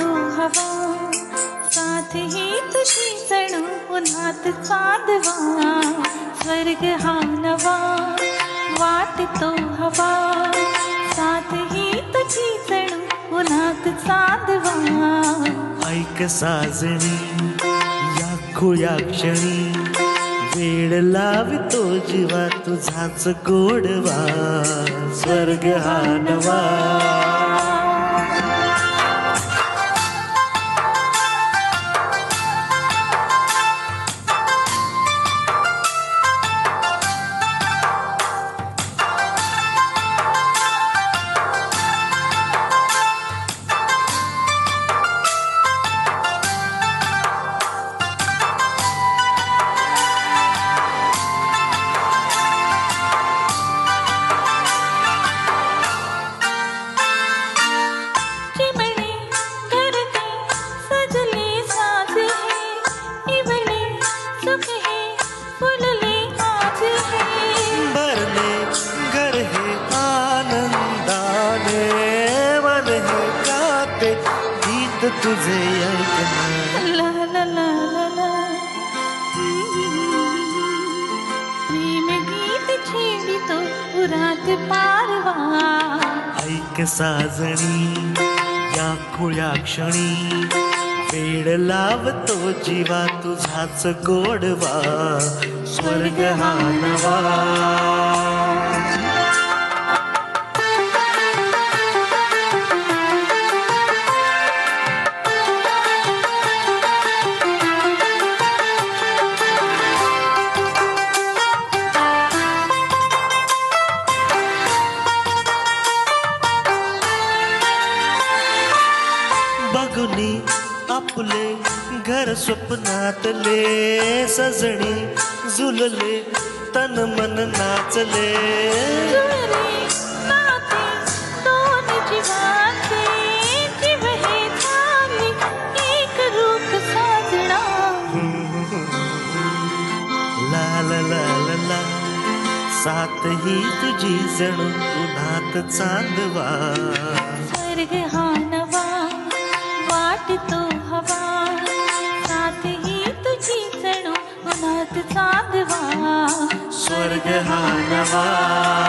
तो हवा, साथ ही तुझी जणू उन्हात चांदवा. स्वर्ग हा नवा वाटतो हवा, साथ ही तुझी जणू उन्हात चांदवा. ऐक साजणी या खुळ्या क्षणी, वेळ लावितो जीवा तुझाच गोडवा. स्वर्ग हा नवा. तुझे ऐकणं ला ला ला ला ला. प्रेम गीत छेडितो उरात पारवा. ऐक साजणी या खुळ्या क्षणी, वेळ लावतो जीवा तुझाच गोडवा. स्वर्ग हा नवा. बघुनी आपले घर स्वप्नातले, सजणी झुलले तन मन नाचले. जुळले नाते दोन जीवाचे, जीव हे झाले एक रूप साजना. ला ला ला ला ला. साथ ही तुझी जणू उन्हात चांदवा. स्वर्ग हा नवा वाटतो हवा, साथ ही तुझी जणू उन्हात चांदवा. स्वर्ग हा नवा.